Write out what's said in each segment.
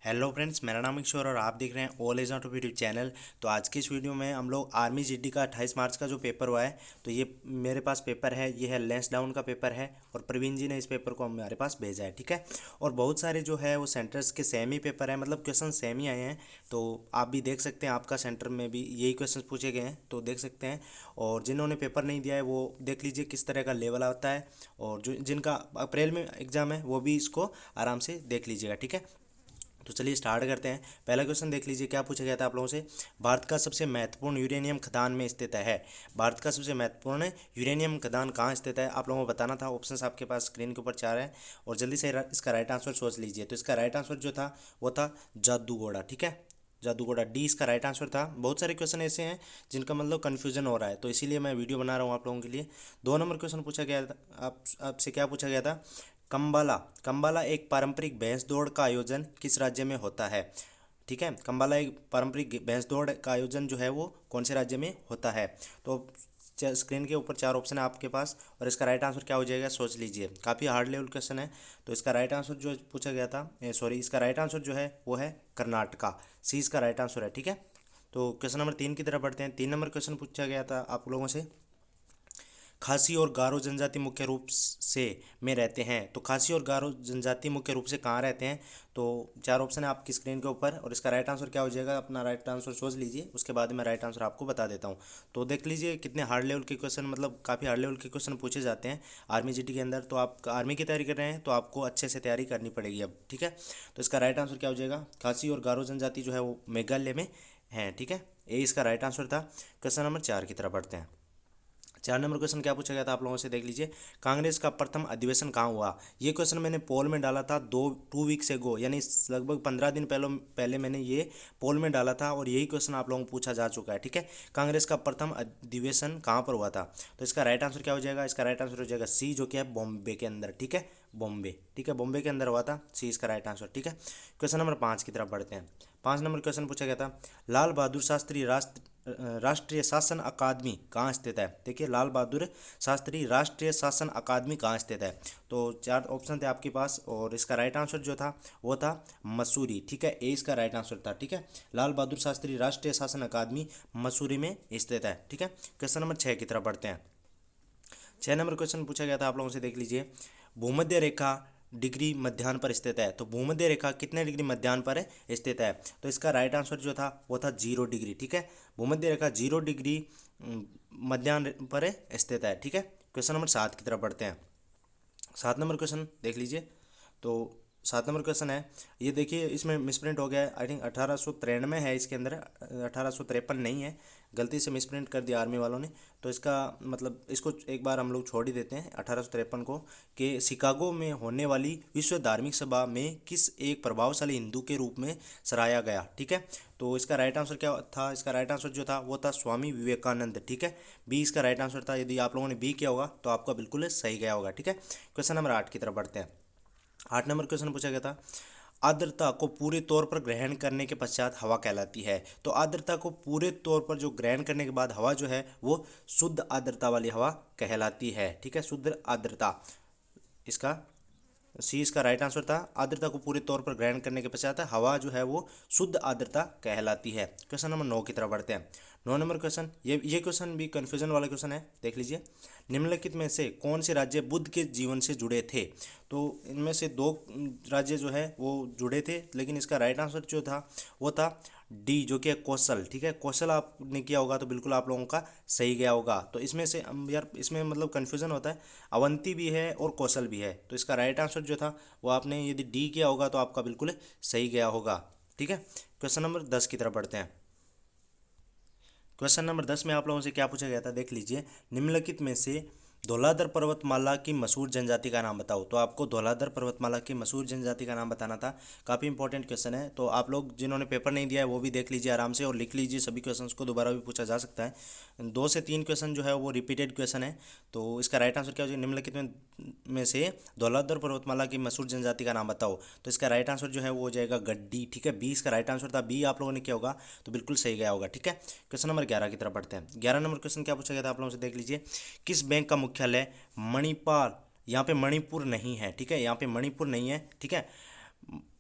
Hello friends, मेरा नाम किशोर और आप देख रहे हैं all age of YouTube channel. तो आज की इस वीडियो में हम लोग आर्मी जीडी का 28 मार्च का जो पेपर हुआ है, तो ये मेरे पास पेपर है, ये है लेंस डाउन का पेपर है और प्रवीण जी ने इस पेपर को हमारे पास भेजा है। ठीक है। और बहुत सारे जो है वो सेंटर्स के सेम ही पेपर है, मतलब क्वेश्चन सेम ही आए हैं। तो आप भी देख सकते हैं, आपका सेंटर में भी यही क्वेश्चन पूछे गए हैं, तो देख सकते हैं। और जिन्होंने पेपर नहीं दिया है वो देख लीजिए किस तरह का लेवल आता है। और जो जिनका अप्रैल में एग्ज़ाम है वो भी इसको आराम से देख लीजिएगा। ठीक है। तो चलिए स्टार्ट करते हैं। पहला क्वेश्चन देख लीजिए, क्या पूछा गया था आप लोगों से। भारत का सबसे महत्वपूर्ण यूरेनियम खदान में स्थित है। भारत का सबसे महत्वपूर्ण यूरेनियम खदान कहाँ स्थित है, आप लोगों को बताना था। ऑप्शंस आपके पास स्क्रीन के ऊपर चार है और जल्दी से इसका राइट आंसर सोच लीजिए। तो इसका राइट आंसर जो था वो था जादूगोड़ा। ठीक है, जादूगोड़ा डी इसका राइट आंसर था। बहुत सारे क्वेश्चन ऐसे हैं जिनका मतलब कन्फ्यूजन हो रहा है, तो इसीलिए मैं वीडियो बना रहा हूँ आप लोगों के लिए। 2 नंबर क्वेश्चन पूछा गया था, आपसे क्या पूछा गया था। कंबाला कंबाला एक पारंपरिक भैंस दौड़ का आयोजन किस राज्य में होता है। ठीक है, कंबाला एक पारंपरिक भैंस दौड़ का आयोजन जो है वो कौन से राज्य में होता है। तो स्क्रीन के ऊपर चार ऑप्शन है आपके पास और इसका राइट आंसर क्या हो जाएगा सोच लीजिए। काफ़ी हार्ड लेवल क्वेश्चन है। तो इसका राइट आंसर जो पूछा गया था, सॉरी, इसका राइट आंसर जो है वो है कर्नाटका। सी इसका राइट आंसर है। ठीक है। तो क्वेश्चन नंबर 3 की तरफ बढ़ते हैं। 3 नंबर क्वेश्चन पूछा गया था आप लोगों से। खासी और गारो जनजाति मुख्य रूप से में रहते हैं। तो खासी और गारो जनजाति मुख्य रूप से कहाँ रहते हैं। तो चार ऑप्शन है आपकी स्क्रीन के ऊपर और इसका राइट आंसर क्या हो जाएगा, अपना राइट आंसर सोच लीजिए, उसके बाद मैं राइट आंसर आपको बता देता हूँ। तो देख लीजिए कितने हार्ड लेवल के क्वेश्चन, मतलब काफ़ी हार्ड लेवल के क्वेश्चन पूछे जाते हैं आर्मी जीटी के अंदर। तो आप आर्मी की तैयारी कर रहे हैं तो आपको अच्छे से तैयारी करनी पड़ेगी अब। ठीक है। तो इसका राइट आंसर क्या हो जाएगा, खासी और गारो जनजाति जो है वो मेघालय में है। ठीक है, ये इसका राइट आंसर था। क्वेश्चन नंबर 4 की तरफ बढ़ते हैं। 4 नंबर क्वेश्चन क्या पूछा गया था आप लोगों से, देख लीजिए। कांग्रेस का प्रथम अधिवेशन कहाँ हुआ। ये क्वेश्चन मैंने पोल में डाला था 2 वीक्स एगो, यानी लगभग 15 दिन पहले मैंने ये पोल में डाला था और यही क्वेश्चन आप लोगों को पूछा जा चुका है। ठीक है, कांग्रेस का प्रथम अधिवेशन कहाँ पर हुआ था। तो इसका राइट आंसर क्या हो जाएगा, इसका राइट आंसर हो जाएगा सी, जो कि है बॉम्बे के अंदर। ठीक है, बॉम्बे। ठीक है, बॉम्बे के अंदर हुआ था, सी इसका राइट आंसर। ठीक है, क्वेश्चन नंबर 5 की तरफ बढ़ते हैं। 5 नंबर क्वेश्चन पूछा गया था। लाल बहादुर शास्त्री राष्ट्रीय शासन अकादमी कहाँ स्थित है। देखिए, लाल बहादुर शास्त्री राष्ट्रीय शासन अकादमी कहाँ स्थित है। तो चार ऑप्शन थे आपके पास और इसका राइट आंसर जो था वो था मसूरी। ठीक है, ए इसका राइट आंसर था। ठीक है, लाल बहादुर शास्त्री राष्ट्रीय शासन अकादमी मसूरी में स्थित है। ठीक है, क्वेश्चन नंबर 6 की तरफ बढ़ते हैं। 6 नंबर क्वेश्चन पूछा गया था आप लोगों से, देख लीजिए। भूमध्य रेखा डिग्री मध्याह्न पर स्थित है। तो भूमध्य रेखा कितने डिग्री मध्याह्न पर स्थित है। तो इसका राइट आंसर जो था वो था 0 डिग्री। ठीक है, भूमध्य रेखा 0 डिग्री मध्याह्न पर स्थित है। ठीक है, क्वेश्चन नंबर 7 की तरफ बढ़ते हैं। 7 नंबर क्वेश्चन देख लीजिए। तो 7 नंबर क्वेश्चन है, ये देखिए इसमें मिसप्रिंट हो गया है। आई थिंक 1893 है इसके अंदर, 1853 नहीं है, गलती से मिसप्रिंट कर दिया आर्मी वालों ने। तो इसका मतलब इसको एक बार हम लोग छोड़ ही देते हैं 1853 को। कि शिकागो में होने वाली विश्व धार्मिक सभा में किस एक प्रभावशाली हिंदू के रूप में सराहा गया। ठीक है, तो इसका राइट आंसर क्या था, इसका राइट आंसर जो था वो था स्वामी विवेकानंद। ठीक है, बी इसका राइट आंसर था। यदि आप लोगों ने बी किया होगा तो आपका बिल्कुल सही गया होगा। ठीक है, क्वेश्चन नंबर 8 की तरफ बढ़ते हैं। 8 नंबर क्वेश्चन पूछा गया था। आर्द्रता को पूरे तौर पर ग्रहण करने के पश्चात हवा कहलाती है। तो आर्द्रता को पूरे तौर पर जो ग्रहण करने के बाद हवा जो है वो शुद्ध आर्द्रता वाली हवा कहलाती है। ठीक है, शुद्ध आर्द्रता, इसका सी इसका राइट आंसर था। आर्द्रता को पूरे तौर पर ग्रहण करने के पश्चात हवा जो है वो शुद्ध आर्द्रता कहलाती है। क्वेश्चन नंबर 9 की तरफ बढ़ते हैं। 9 नंबर क्वेश्चन, ये क्वेश्चन भी कन्फ्यूजन वाला क्वेश्चन है, देख लीजिए। निम्नलिखित में से कौन से राज्य बुद्ध के जीवन से जुड़े थे। तो इनमें से दो राज्य जो है वो जुड़े थे, लेकिन इसका राइट आंसर जो था वो था डी, जो कि है कौशल। ठीक है, कौशल आपने किया होगा तो बिल्कुल आप लोगों का सही गया होगा। तो इसमें से यार इसमें मतलब कन्फ्यूजन होता है, अवंती भी है और कौशल भी है। तो इसका राइट आंसर जो था वो आपने यदि डी किया होगा तो आपका बिल्कुल सही गया होगा। ठीक है, क्वेश्चन नंबर 10 की तरफ बढ़ते हैं। क्वेश्चन नंबर 10 में आप लोगों से क्या पूछा गया था, देख लीजिए। निम्नलिखित में से धौलाधर पर्वतमाला की मशहूर जनजाति का नाम बताओ। तो आपको धौलाधर पर्वतमाला की मशहूर जनजाति का नाम बताना था। काफ़ी इंपॉर्टेंट क्वेश्चन है, तो आप लोग जिन्होंने पेपर नहीं दिया है वो भी देख लीजिए आराम से और लिख लीजिए। सभी क्वेश्चंस को दोबारा भी पूछा जा सकता है। 2 से 3 क्वेश्चन जो है वो रिपीटेड क्वेश्चन है। तो इसका राइट आंसर क्या हो जाएगा, निम्नलिखित में से धौलाधर पर्वतमाला की मशहूर जनजाति का नाम बताओ। तो इसका राइट आंसर जो है वो हो जाएगा गड्डी। ठीक है, बी इसका राइट आंसर था। बी आप लोगों ने किया होगा तो बिल्कुल सही गया होगा। ठीक है, क्वेश्चन नंबर 11 की तरफ बढ़ते हैं। 11 नंबर क्वेश्चन क्या पूछा गया था आप लोगों से, देख लीजिए। किस बैंक का मुख्यालय मणिपाल, यहाँ पे मणिपुर नहीं है। ठीक है, यहाँ पे मणिपुर नहीं है। ठीक है,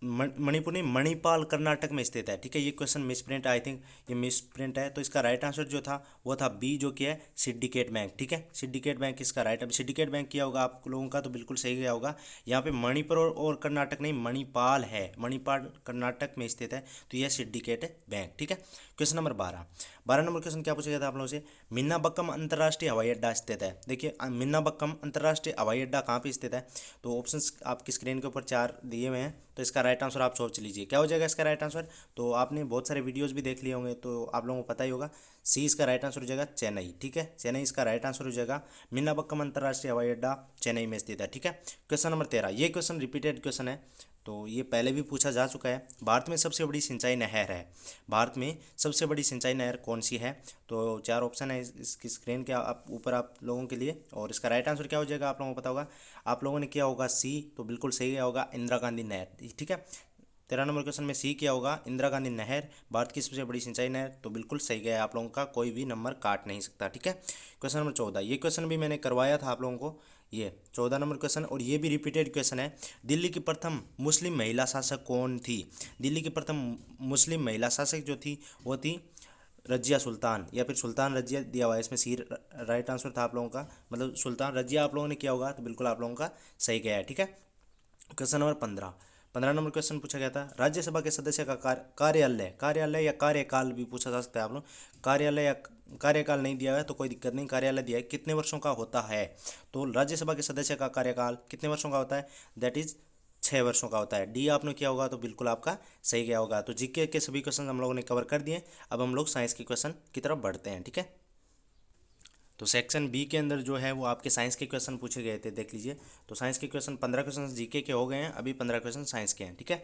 मणिपुर नहीं, मणिपाल कर्नाटक में स्थित है। ठीक है, ये क्वेश्चन मिसप्रिंट, आई थिंक ये मिसप्रिंट है। तो इसका राइट आंसर जो था वो था बी, जो कि है सिंडिकेट बैंक। ठीक है, सिंडिकेट बैंक इसका राइट। अब सिंडिकेट बैंक किया होगा आप लोगों का, तो बिल्कुल सही गया होगा। यहाँ पे मणिपुर और कर्नाटक नहीं, मणिपाल है, मणिपाल कर्नाटक में स्थित है, तो यह सिंडिकेट बैंक। ठीक है, क्वेश्चन नंबर 12 नंबर क्वेश्चन क्या पूछा गया था आप लोगों से, मिन्नाबक्कम अंतर्राष्ट्रीय हवाई अड्डा स्थित है। देखिए मिन्नाबक्कम अंतर्राष्ट्रीय हवाई अड्डा कहाँ पे स्थित है, तो ऑप्शंस आपकी स्क्रीन के ऊपर 4 दिए हुए हैं। तो इसका राइट आंसर आप सोच लीजिए क्या हो जाएगा इसका राइट आंसर। तो आपने बहुत सारे वीडियोस भी देख लिए होंगे, तो आप लोगों को पता ही होगा। सी इसका राइट आंसर हो जाएगा चेन्नई। ठीक है, चेन्नई इसका राइट आंसर हो जाएगा। मिन्नाबक्कम अंतर्राष्ट्रीय हवाई अड्डा चेन्नई में स्थित है। ठीक है, क्वेश्चन नंबर 13, ये क्वेश्चन रिपीटेड क्वेश्चन है, तो ये पहले भी पूछा जा चुका है। भारत में सबसे बड़ी सिंचाई नहर है, भारत में सबसे बड़ी सिंचाई नहर कौन सी है। तो 4 ऑप्शन है इसकी स्क्रीन के आप ऊपर आप लोगों के लिए, और इसका राइट आंसर क्या हो जाएगा आप लोगों को पता होगा। आप लोगों ने किया होगा सी, तो बिल्कुल सही गया होगा इंदिरा गांधी नहर। ठीक है, 13 नंबर क्वेश्चन में सी किया होगा इंदिरा गांधी नहर भारत की सबसे बड़ी सिंचाई नहर, तो बिल्कुल सही गया आप लोगों का, कोई भी नंबर काट नहीं सकता। ठीक है, क्वेश्चन नंबर 14, ये क्वेश्चन भी मैंने करवाया था आप लोगों को, ये 14 नंबर क्वेश्चन, और ये भी रिपीटेड क्वेश्चन है। दिल्ली की प्रथम मुस्लिम महिला शासक कौन थी। दिल्ली की प्रथम मुस्लिम महिला शासक जो थी वो थी रजिया सुल्तान, या फिर सुल्तान रजिया दिया हुआ है इसमें, सी राइट आंसर था आप लोगों का, मतलब सुल्तान रजिया आप लोगों ने किया होगा, तो बिल्कुल आप लोगों का सही गया है। ठीक है, क्वेश्चन नंबर 15 नंबर क्वेश्चन पूछा गया था, राज्यसभा के सदस्य का कार्यालय, कार्यालय या कार्यकाल भी पूछा जा सकता है आप लोग। कार्यालय या कार्यकाल नहीं दिया है तो कोई दिक्कत नहीं, कार्यालय दिया है, कितने वर्षों का होता है। तो राज्यसभा के सदस्य का कार्यकाल कितने वर्षों का होता है, दैट इज 6 वर्षों का होता है। डी आपने किया होगा, तो बिल्कुल आपका सही गया होगा। तो जीके के सभी क्वेश्चन हम लोगों ने कवर कर दिए। अब हम लोग साइंस के क्वेश्चन की तरफ बढ़ते हैं। ठीक है, तो सेक्शन बी के अंदर जो है वो आपके साइंस के क्वेश्चन पूछे गए थे, देख लीजिए। तो साइंस के क्वेश्चन 15 क्वेश्चन जीके के हो गए हैं, अभी 15 क्वेश्चन साइंस के हैं। ठीक है,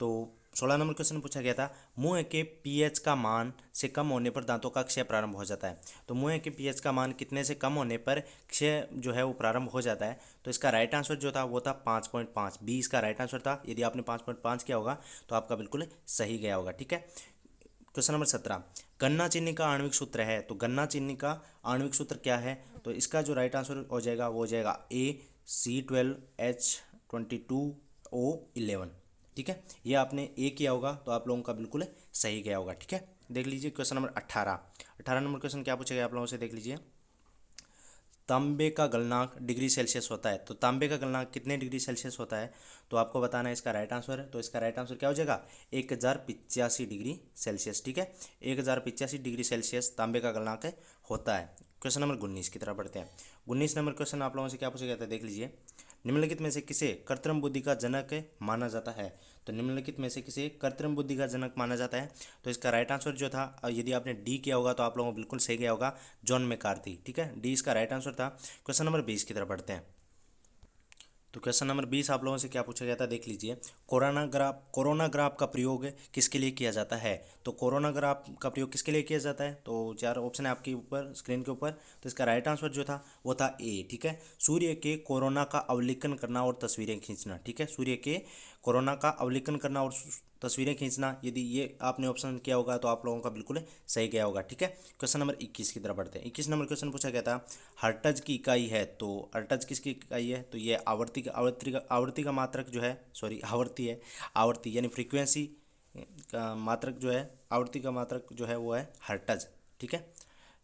तो 16 नंबर क्वेश्चन पूछा गया था, मुंह के पीएच का मान से कम होने पर दांतों का क्षय प्रारंभ हो जाता है। तो मुंह के पीएच का मान कितने से कम होने पर क्षय जो है वो प्रारंभ हो जाता है। तो इसका राइट आंसर जो था वो था 5.5, बी इसका राइट आंसर था। यदि आपने 5.5 किया होगा तो आपका बिल्कुल सही गया होगा। ठीक है, क्वेश्चन नंबर 17, गन्ना चीनी का आणविक सूत्र है। तो गन्ना चीनी का आणविक सूत्र क्या है, तो इसका जो राइट आंसर हो जाएगा वो हो जाएगा AC12H22O11। ठीक है, ये आपने ए किया होगा, तो आप लोगों का बिल्कुल सही गया होगा। ठीक है, देख लीजिए क्वेश्चन नंबर 18 नंबर क्वेश्चन क्या पूछेगा आप लोगों से, देख लीजिए। तांबे का गलनांक डिग्री सेल्सियस होता है। तो तांबे का गलनांक कितने डिग्री सेल्सियस होता है, तो आपको बताना है इसका राइट आंसर है। तो इसका राइट आंसर क्या हो जाएगा, 1085 डिग्री सेल्सियस। ठीक है, 1085 डिग्री सेल्सियस तांबे का गलनांक होता है। क्वेश्चन नंबर 19 की तरफ बढ़ते हैं। 19 नंबर क्वेश्चन आप लोगों से क्या पूछा गया था, देख लीजिए। निम्नलिखित में से किसे कृत्रिम बुद्धि का जनक माना जाता है। तो निम्नलिखित में से किसे कृत्रिम बुद्धि का जनक माना जाता है। तो इसका राइट आंसर जो था, यदि आपने डी किया होगा तो आप लोगों को बिल्कुल सही गया होगा, जॉन मैकार्थी। ठीक है, डी इसका राइट आंसर था। क्वेश्चन नंबर 20 की तरफ बढ़ते हैं। तो क्वेश्चन नंबर 20 आप लोगों से क्या पूछा गया था, देख लीजिए। कोरोना ग्राफ का प्रयोग किसके लिए किया जाता है। तो कोरोना ग्राफ का प्रयोग किसके लिए किया जाता है, तो 4 ऑप्शन है आपके ऊपर स्क्रीन के ऊपर। तो इसका राइट आंसर जो था वो था ए। ठीक है, सूर्य के कोरोना का अवलोकन करना और तस्वीरें खींचना। ठीक है, सूर्य के कोरोना का अवलोकन करना और तस्वीरें खींचना, यदि ये आपने ऑप्शन किया होगा तो आप लोगों का बिल्कुल सही गया होगा। ठीक है, क्वेश्चन नंबर 21 की तरफ बढ़ते हैं। 21 नंबर क्वेश्चन पूछा गया था, हर्ट्ज की इकाई है। तो हर्ट्ज किसकी इकाई है, तो ये आवर्ती का मात्रक जो है, सॉरी आवर्ती है, आवर्ती यानी फ्रीक्वेंसी का मात्रक जो है, आवर्ती का मात्रक जो है वो है हर्ट्ज। ठीक है,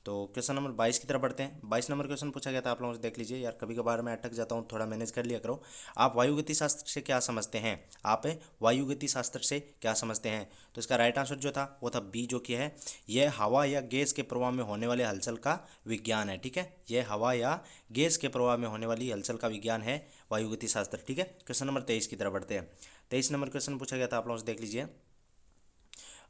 तो क्वेश्चन नंबर 22 की तरफ बढ़ते हैं। 22 नंबर क्वेश्चन पूछा गया था आप लोगों से, देख लीजिए। यार कभी कभार मैं अटक जाता हूँ, थोड़ा मैनेज कर लिया करो। आप वायुगति शास्त्र से क्या समझते हैं, आप वायुगति शास्त्र से क्या समझते हैं। तो इसका राइट आंसर जो था वो था बी, जो कि है यह हवा या गैस के प्रवाह में होने वाले हलचल का विज्ञान है। ठीक है, यह हवा या गैस के प्रवाह में होने वाली हलचल का विज्ञान है वायुगति शास्त्र। ठीक है, क्वेश्चन नंबर 23 की तरफ बढ़ते हैं। 23 नंबर क्वेश्चन पूछा गया था आप लोगों से, देख लीजिए।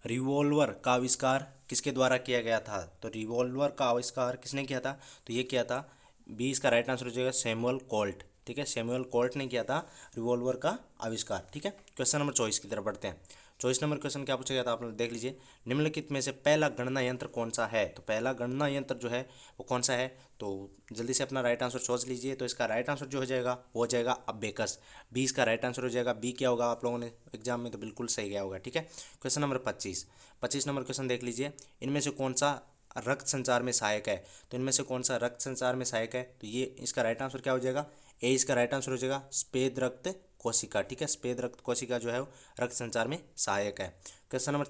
रिवॉल्वर का आविष्कार किसके द्वारा किया गया था। तो रिवॉल्वर का आविष्कार किसने किया था, तो ये किया था बी, इसका राइट आंसर हो जाएगा सैमुअल कोल्ट। ठीक है, सैमुअल कोल्ट ने किया था रिवॉल्वर का आविष्कार। ठीक है, क्वेश्चन नंबर 24 की तरफ बढ़ते हैं। 24 नंबर क्वेश्चन क्या पूछा गया था आप लोग देख लीजिए। निम्नलिखित में से पहला गणना यंत्र कौन सा है। तो पहला गणना यंत्र जो है वो कौन सा है, तो जल्दी से अपना राइट आंसर सोच लीजिए। तो इसका राइट आंसर जो हो जाएगा वो हो जाएगा अबेकस। बी इसका राइट आंसर हो जाएगा। बी क्या होगा आप लोगों ने एग्जाम में, तो बिल्कुल सही गया होगा। ठीक है, क्वेश्चन नंबर 25 नंबर क्वेश्चन देख लीजिए। इनमें से कौन सा रक्त संचार में सहायक है। तो इनमें से कौन सा रक्त संचार में सहायक है, तो ये इसका राइट आंसर क्या हो जाएगा, ए इसका राइट आंसर हो जाएगा, सफेद रक्त कोशिका। ठीक है, सफेद रक्त कोशिका जो है वो रक्त संचार में सहायक है। क्वेश्चन नंबर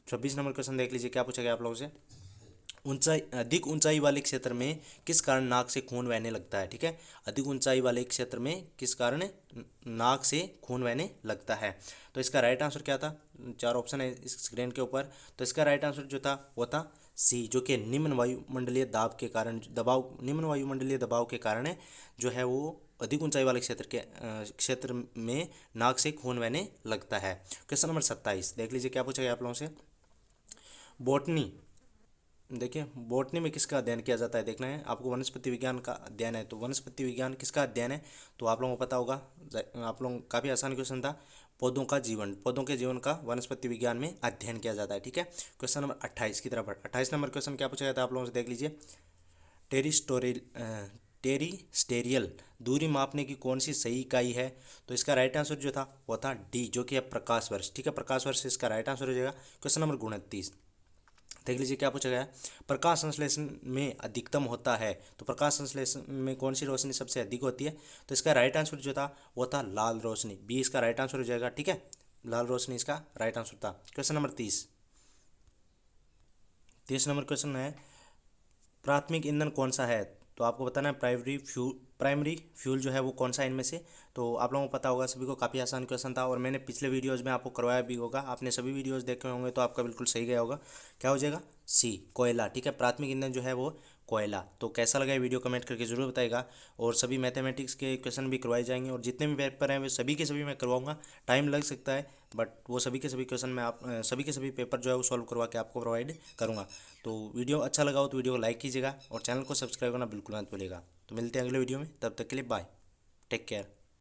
26 नंबर क्वेश्चन देख लीजिए, क्या पूछा गया आप लोगों से। अधिक ऊंचाई वाले क्षेत्र में किस कारण नाक से खून बहने लगता है। ठीक है, अधिक ऊंचाई वाले क्षेत्र में किस कारण नाक से खून बहने लगता है। तो इसका राइट आंसर क्या था, 4 ऑप्शन है इस स्क्रीन के ऊपर। तो इसका राइट आंसर जो था वो था सी, जो कि निम्न वायुमंडलीय दाब के कारण, निम्न वायुमंडलीय दबाव के कारण जो है वो अधिक ऊंचाई वाले क्षेत्र में नाक से खून बहने लगता है। क्वेश्चन नंबर 27 देख लीजिए, क्या पूछा गया आप लोगों से। बॉटनी, देखिए बॉटनी में किसका अध्ययन किया जाता है, देखना है आपको। वनस्पति विज्ञान का अध्ययन है, तो वनस्पति विज्ञान किसका अध्ययन है, तो आप लोगों को पता होगा। आप लोगों काफ़ी आसान क्वेश्चन था। पौधों का जीवन, पौधों के जीवन का वनस्पति विज्ञान में अध्ययन किया जाता है। ठीक है, क्वेश्चन नंबर 28 की तरफ 28 नंबर क्वेश्चन क्या पूछा गया था आप लोगों से, देख लीजिए। टेरिस्टेरियल दूरी मापने की कौन सी सही इकाई है, तो इसका राइट आंसर जो था वो था डी, जो कि है प्रकाश वर्ष। ठीक है, प्रकाश वर्ष इसका राइट आंसर हो जाएगा। क्वेश्चन नंबर 29 देख लीजिए, क्या पूछा गया है। प्रकाश संश्लेषण में अधिकतम होता है, तो प्रकाश संश्लेषण में कौन सी रोशनी सबसे अधिक होती है, तो इसका राइट आंसर जो था वो था लाल रोशनी, बी इसका राइट आंसर हो जाएगा। ठीक है, लाल रोशनी इसका राइट आंसर था। क्वेश्चन नंबर 30 नंबर क्वेश्चन है, प्राथमिक ईंधन कौन सा है, तो आपको बताना है प्राइमरी फ्यूल जो है वो कौन सा है इनमें से। तो आप लोगों को पता होगा सभी को, काफ़ी आसान क्वेश्चन था और मैंने पिछले वीडियोज़ में आपको करवाया भी होगा, आपने सभी वीडियोज़ देखे होंगे तो आपका बिल्कुल सही गया होगा। क्या हो जाएगा, सी कोयला। ठीक है, प्राथमिक ईंधन जो है वो कोयला। तो कैसा लगा ये वीडियो कमेंट करके जरूर बताएगा। और सभी मैथमेटिक्स के क्वेश्चन भी करवाए जाएंगे और जितने भी पेपर हैं वे सभी के सभी मैं करवाऊंगा। टाइम लग सकता है बट वो सभी के सभी क्वेश्चन मैं सभी के सभी पेपर जो है वो सॉल्व करवा के आपको प्रोवाइड करूँगा। तो वीडियो अच्छा लगा हो तो वीडियो को लाइक कीजिएगा और चैनल को सब्सक्राइब करना बिल्कुल मत भूलिएगा। तो मिलते हैं अगले वीडियो में, तब तक के लिए बाय, टेक केयर।